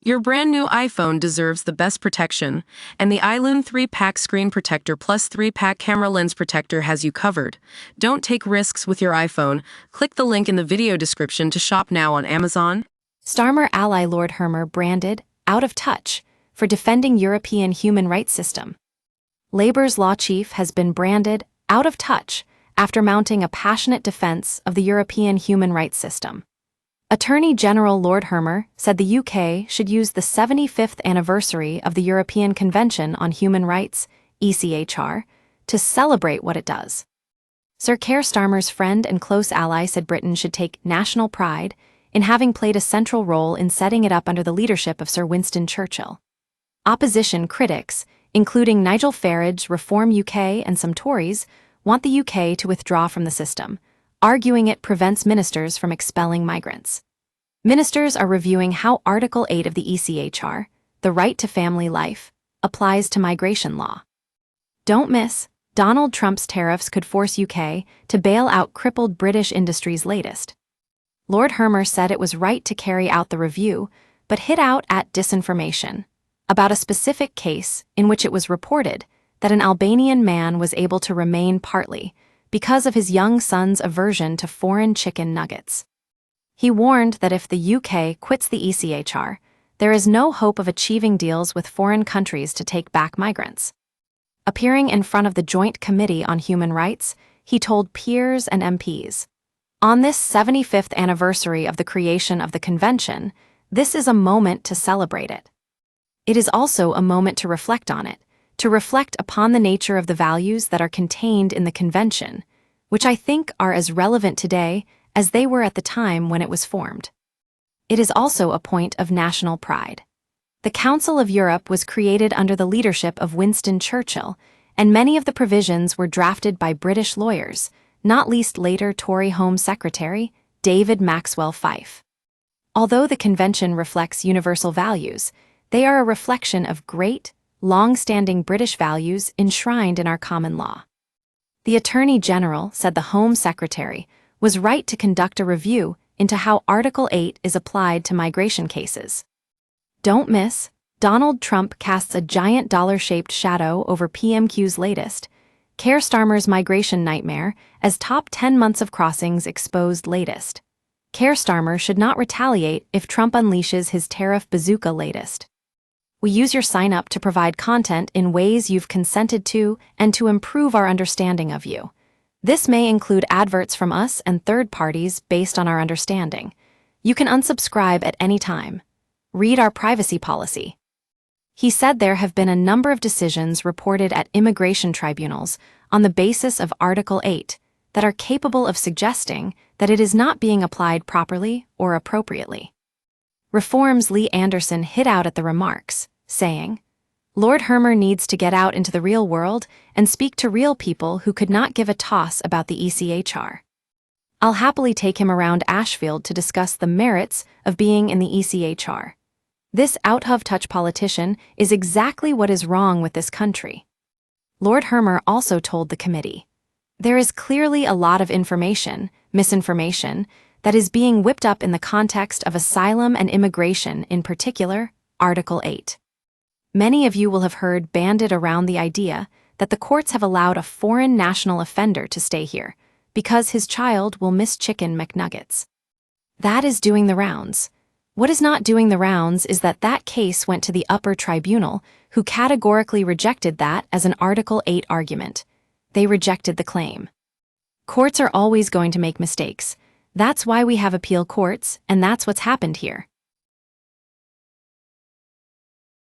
Your brand new iPhone deserves the best protection, and the iLune 3-pack screen protector plus 3-pack camera lens protector has you covered. Don't take risks with your iPhone. Click the link in the video description to shop now on Amazon. Starmer ally Lord Hermer branded out of touch for defending European human rights system. Labour's law chief has been branded out of touch after mounting a passionate defense of the European human rights system. Attorney General Lord Hermer said the UK should use the 75th anniversary of the European Convention on Human Rights, ECHR, to celebrate what it does. Sir Keir Starmer's friend and close ally said Britain should take national pride in having played a central role in setting it up under the leadership of Sir Winston Churchill. Opposition critics, including Nigel Farage, Reform UK, and some Tories, want the UK to withdraw from the system, arguing it prevents ministers from expelling migrants. Ministers are reviewing how Article 8 of the ECHR, the right to family life, applies to migration law. Don't miss, Donald Trump's tariffs could force UK to bail out crippled British industries latest. Lord Hermer said it was right to carry out the review, but hit out at disinformation about a specific case in which it was reported that an Albanian man was able to remain partly because of his young son's aversion to foreign chicken nuggets. He warned that if the UK quits the ECHR, there is no hope of achieving deals with foreign countries to take back migrants. Appearing in front of the Joint Committee on Human Rights, he told peers and MPs, "On this 75th anniversary of the creation of the Convention, this is a moment to celebrate it. It is also a moment to reflect on it, to reflect upon the nature of the values that are contained in the Convention, which I think are as relevant today as they were at the time when it was formed. It is also a point of national pride. The Council of Europe was created under the leadership of Winston Churchill, and many of the provisions were drafted by British lawyers, not least later Tory Home Secretary David Maxwell Fyfe. Although the Convention reflects universal values, they are a reflection of great, long-standing British values enshrined in our common law. The Attorney General said the Home Secretary was right to conduct a review into how Article 8 is applied to migration cases. Don't miss, Donald Trump casts a giant dollar-shaped shadow over PMQ's latest, Keir Starmer's migration nightmare, as top 10 months of crossings exposed latest. Keir Starmer should not retaliate if Trump unleashes his tariff bazooka latest. We use your sign-up to provide content in ways you've consented to and to improve our understanding of you. This may include adverts from us and third parties based on our understanding. You can unsubscribe at any time. Read our privacy policy. He said there have been a number of decisions reported at immigration tribunals on the basis of Article 8 that are capable of suggesting that it is not being applied properly or appropriately. Reform's Lee Anderson hit out at the remarks, saying, "Lord Hermer needs to get out into the real world and speak to real people who could not give a toss about the ECHR. I'll happily take him around Ashfield to discuss the merits of being in the ECHR. This out-of-touch politician is exactly what is wrong with this country." Lord Hermer also told the committee, "There is clearly a lot of information, misinformation, that is being whipped up in the context of asylum and immigration, in particular, Article 8. Many of you will have heard bandied around the idea that the courts have allowed a foreign national offender to stay here because his child will miss chicken McNuggets. That is doing the rounds. What is not doing the rounds is that that case went to the upper tribunal, who categorically rejected that as an Article 8 argument. They rejected the claim. Courts are always going to make mistakes. That's why we have appeal courts, and that's what's happened here.